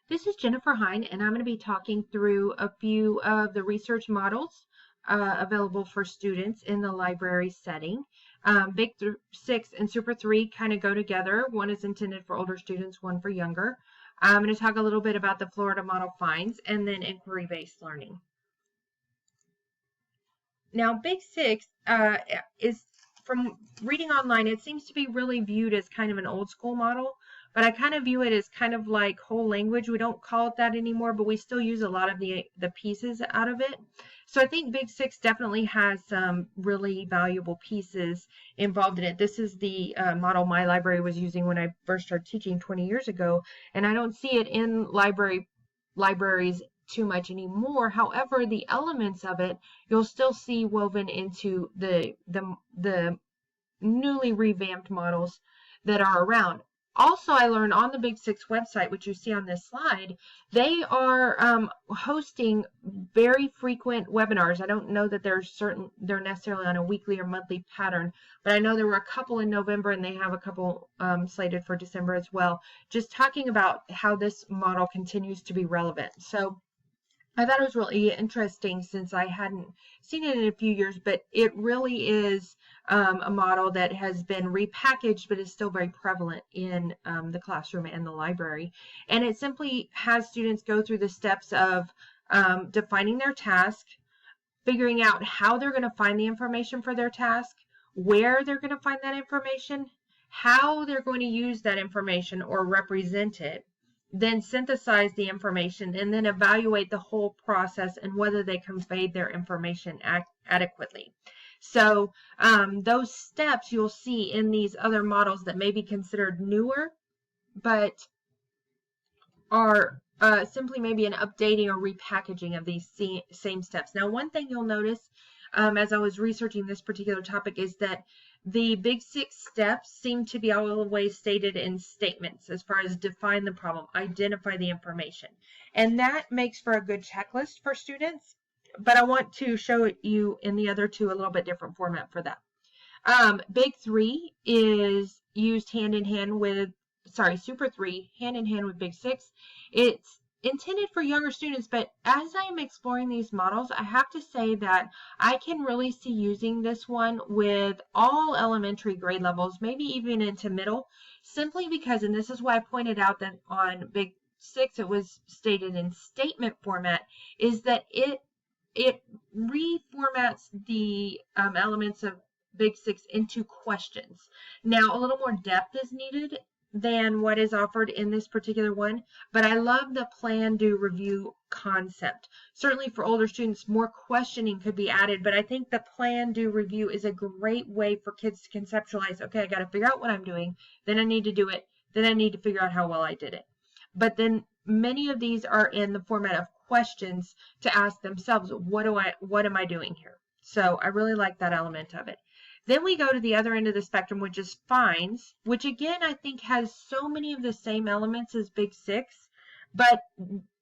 This is Jennifer Hine, and I'm going to be talking through a few of the research models available for students in the library setting. Big 6 and Super 3 kind of go together. One is intended for older students, one for younger. I'm going to talk a little bit about the Florida Model Finds and then inquiry-based learning. Now, Big 6 is, from reading online, it seems to be really viewed as kind of an old school model, but I kind of view it as kind of like whole language. We don't call it that anymore, but we still use a lot of the pieces out of it. So I think Big 6 definitely has some really valuable pieces involved in it. This is the model my library was using when I first started teaching 20 years ago, and I don't see it in libraries too much anymore. However, the elements of it you'll still see woven into the newly revamped models that are around. Also, I learned on the Big 6 website, which you see on this slide, they are hosting very frequent webinars. I don't know that they're necessarily on a weekly or monthly pattern, but I know there were a couple in November, and they have a couple slated for December as well, just talking about how this model continues to be relevant. So I thought it was really interesting since I hadn't seen it in a few years, but it really is a model that has been repackaged but is still very prevalent in the classroom and the library. And it simply has students go through the steps of defining their task, figuring out how they're going to find the information for their task, where they're going to find that information, how they're going to use that information or represent it, then synthesize the information, and then evaluate the whole process and whether they conveyed their information adequately. So those steps you'll see in these other models that may be considered newer, but are simply maybe an updating or repackaging of these same steps. Now, one thing you'll notice as I was researching this particular topic is that the Big 6 steps seem to be always stated in statements as far as define the problem, identify the information. And that makes for a good checklist for students, but I want to show you in the other two a little bit different format for that. Big 3 is used hand in hand with, Super 3, hand in hand with Big 6. It's intended for younger students, but as I am exploring these models, I have to say that I can really see using this one with all elementary grade levels, maybe even into middle, simply because, and this is why I pointed out that on Big 6 it was stated in statement format, is that it reformats the elements of Big 6 into questions. Now, a little more depth is needed than what is offered in this particular one, but I love the plan, do, review concept. Certainly for older students, more questioning could be added, but I think the plan, do, review is a great way for kids to conceptualize, okay, I got to figure out what I'm doing, then I need to do it, then I need to figure out how well I did it. But then many of these are in the format of questions to ask themselves, what am I doing here? So I really like that element of it. Then we go to the other end of the spectrum, which is finds, which again I think has so many of the same elements as Big 6, but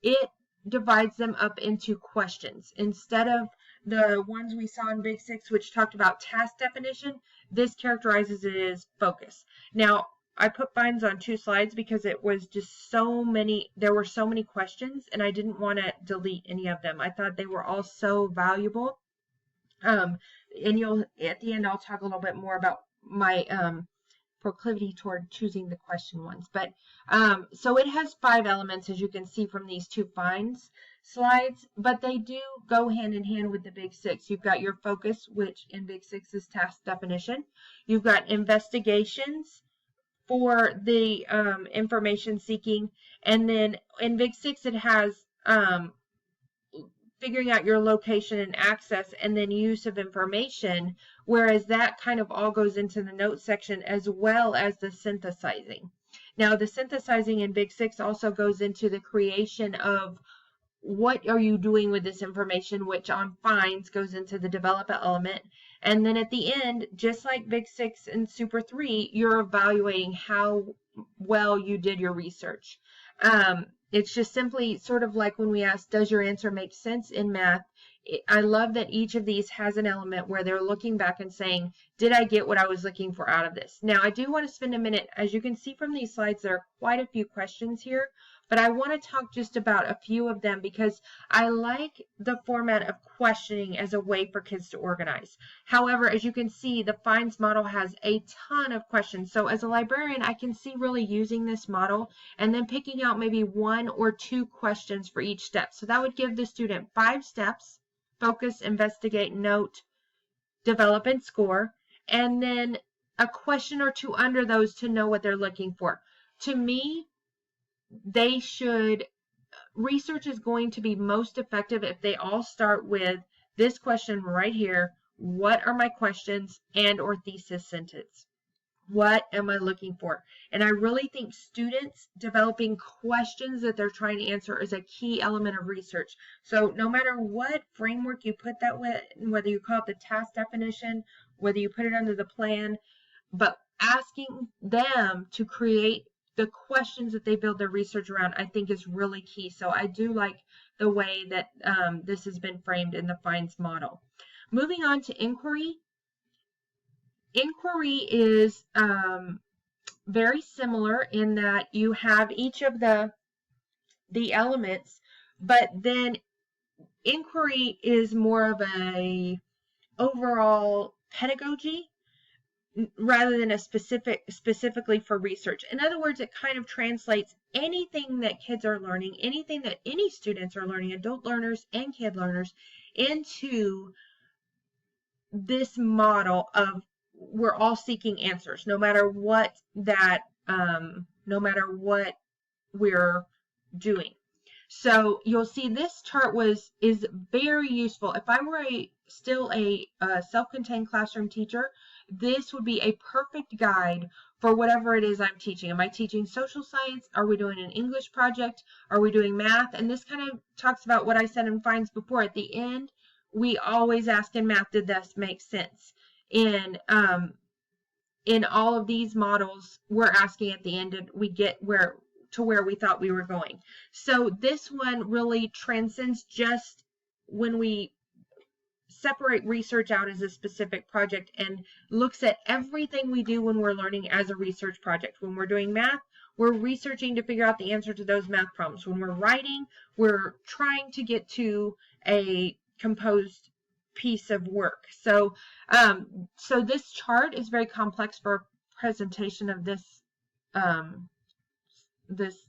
it divides them up into questions. Instead of the ones we saw in Big 6, which talked about task definition, this characterizes it as focus. Now, I put finds on 2 slides because it was just so many, there were so many questions, and I didn't want to delete any of them. I thought they were all so valuable. And at the end, I'll talk a little bit more about my proclivity toward choosing the question ones. But so it has 5 elements, as you can see from these 2 finds slides, but they do go hand in hand with the Big 6. You've got your focus, which in Big 6 is task definition. You've got investigations for the information seeking, and then in Big 6 it has figuring out your location and access, and then use of information, whereas that kind of all goes into the notes section as well as the synthesizing. Now, the synthesizing in Big 6 also goes into the creation of what are you doing with this information, which on finds goes into the develop element. And then at the end, just like Big 6 and Super 3, you're evaluating how well you did your research. It's just simply sort of like when we ask, does your answer make sense in math? I love that each of these has an element where they're looking back and saying, did I get what I was looking for out of this? Now, I do want to spend a minute. As you can see from these slides, there are quite a few questions here but I want to talk just about a few of them because I like the format of questioning as a way for kids to organize. However, as you can see, the FINDS model has a ton of questions. So as a librarian, I can see really using this model and then picking out maybe 1 or 2 questions for each step. So that would give the student 5 steps: focus, investigate, note, develop, and score, and then a question or 2 under those to know what they're looking for. To me, research is going to be most effective if they all start with this question right here: what are my questions and or thesis sentence? What am I looking for? And I really think students developing questions that they're trying to answer is a key element of research. So no matter what framework you put that with, whether you call it the task definition, whether you put it under the plan, but asking them to create the questions that they build their research around, I think is really key. So I do like the way that this has been framed in the FINDS model. Moving on to inquiry. Inquiry is very similar in that you have each of the elements, but then inquiry is more of a overall pedagogy rather than a specifically for research. In other words, it kind of translates anything that kids are learning, anything that any students are learning, adult learners and kid learners, into this model of we're all seeking answers, no matter what we're doing. So you'll see this chart is very useful. If I were still a self-contained classroom teacher, this would be a perfect guide for whatever it is I'm teaching. Am I teaching social science? Are we doing an English project? Are we doing math? And this kind of talks about what I said in FINDS before. At the end, we always ask in math, did this make sense? In all of these models, we're asking at the end, did we get where we thought we were going? So this one really transcends just when we separate research out as a specific project and looks at everything we do when we're learning as a research project. When we're doing math, we're researching to figure out the answer to those math problems. When we're writing, we're trying to get to a composed piece of work. So so this chart is very complex for presentation of this this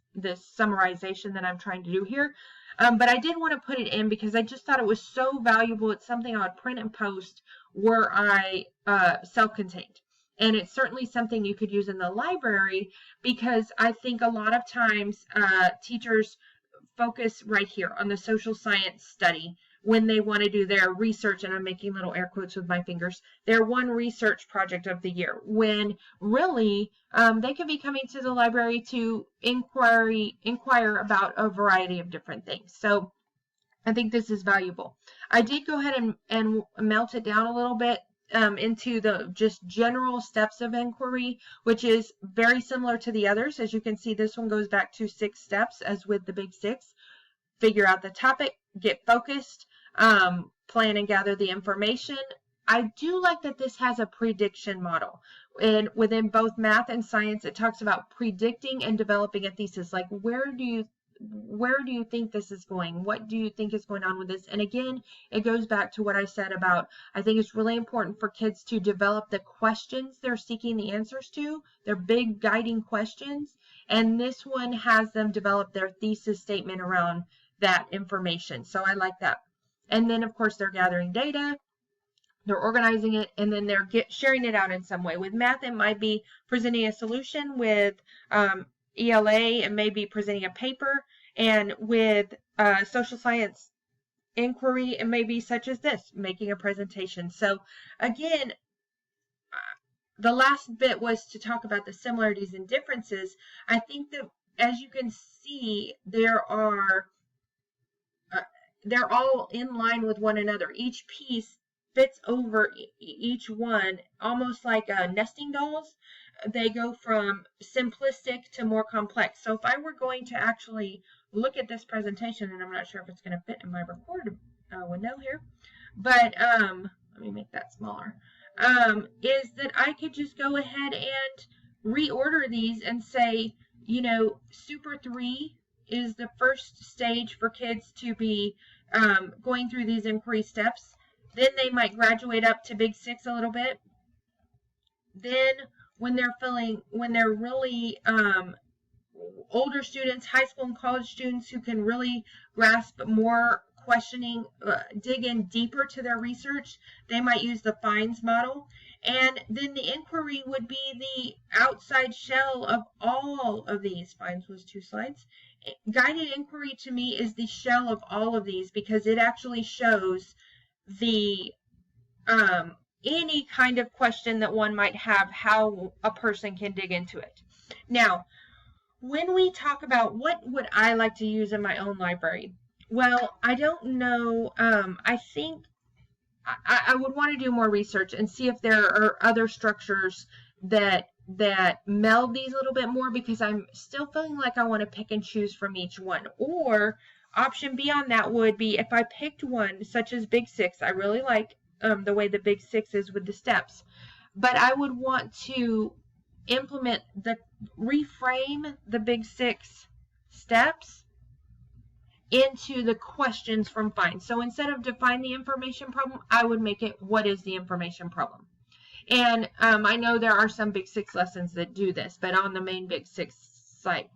summarization that I'm trying to do here. But I did want to put it in because I just thought it was so valuable. It's something I would print and post were I self-contained. And it's certainly something you could use in the library, because I think a lot of times teachers focus right here on the social science study when they want to do their research, and I'm making little air quotes with my fingers, their one research project of the year, when really they could be coming to the library to inquire about a variety of different things. So I think this is valuable. I did go ahead and melt it down a little bit into the just general steps of inquiry, which is very similar to the others. As you can see, this one goes back to 6 steps as with the big 6. Figure out the topic, get focused, plan and gather the information. I do like that this has a prediction model. And within both math and science, it talks about predicting and developing a thesis. Like, where do you think this is going? What do you think is going on with this? And again, it goes back to what I said about, I think it's really important for kids to develop the questions they're seeking the answers to, their big guiding questions. And this one has them develop their thesis statement around that information. So I like that. And then of course they're gathering data, they're organizing it, and then they're sharing it out in some way. With math, it might be presenting a solution. With ELA, it may be presenting a paper. And with social science inquiry, it may be such as this, making a presentation. So again, the last bit was to talk about the similarities and differences. I think that, as you can see, they're all in line with one another. Each piece fits over each one, almost like nesting dolls. They go from simplistic to more complex. So if I were going to actually look at this presentation, and I'm not sure if it's going to fit in my record window here, but let me make that smaller, is that I could just go ahead and reorder these and say, Super 3 is the first stage for kids to be going through these inquiry steps. Then they might graduate up to Big Six a little bit. Then when they're really older students, high school and college students who can really grasp more questioning, dig in deeper to their research, they might use the FINDS model. And then the inquiry would be the outside shell of all of these. FINDS was 2 slides. Guided inquiry to me is the shell of all of these because it actually shows the any kind of question that one might have, how a person can dig into it. Now, when we talk about what would I like to use in my own library, well, I don't know. I think I would want to do more research and see if there are other structures that meld these a little bit more, because I'm still feeling like I want to pick and choose from each one. Or option B on that would be if I picked one such as Big Six. I really like the way the Big Six is with the steps, but I would want to reframe the Big Six steps into the questions from FINDS. So instead of define the information problem, I would make it, what is the information problem? And I know there are some Big Six lessons that do this, but on the main Big Six site,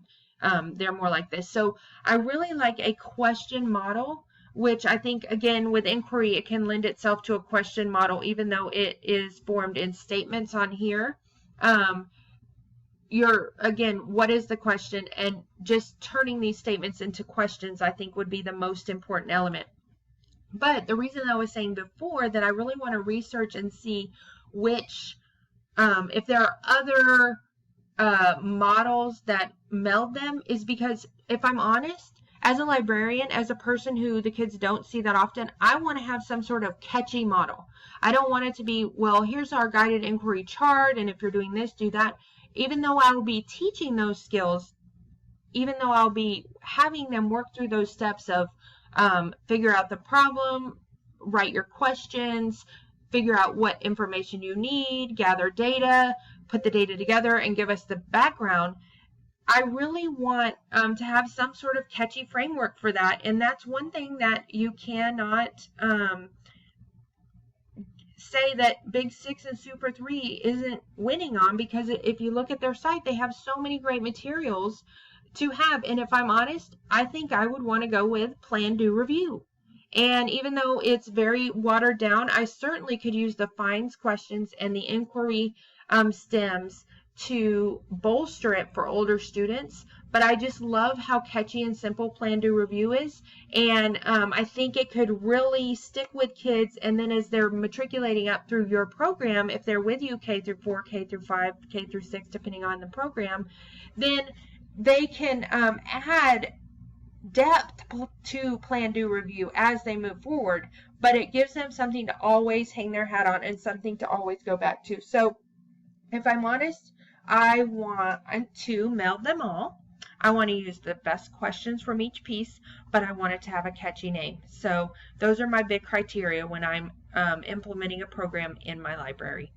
they're more like this. So I really like a question model, which I think, again, with inquiry, it can lend itself to a question model, even though it is formed in statements on here. Again, what is the question? And just turning these statements into questions, I think, would be the most important element. But the reason I was saying before that I really want to research and see which, if there are other models that meld them, is because, if I'm honest, as a librarian, as a person who the kids don't see that often, I want to have some sort of catchy model. I don't want it to be, well, here's our guided inquiry chart, and if you're doing this, do that. Even though I will be teaching those skills, even though I'll be having them work through those steps of figure out the problem, write your questions, figure out what information you need, gather data, put the data together, and give us the background, I really want to have some sort of catchy framework for that. And that's one thing that you cannot say that Big Six and Super 3 isn't winning on, because if you look at their site, they have so many great materials to have. And if I'm honest, I think I would want to go with Plan, Do, Review. And even though it's very watered down, I certainly could use the FINDS questions and the inquiry stems to bolster it for older students. But I just love how catchy and simple Plan, Do, Review is. And I think it could really stick with kids. And then as they're matriculating up through your program, if they're with you K through 4, K through 5, K through 6, depending on the program, then they can add depth to Plan, Do, Review as they move forward. But it gives them something to always hang their hat on and something to always go back to. So if I'm honest, I want to meld them all. I want to use the best questions from each piece, but I want it to have a catchy name. So those are my big criteria when I'm implementing a program in my library.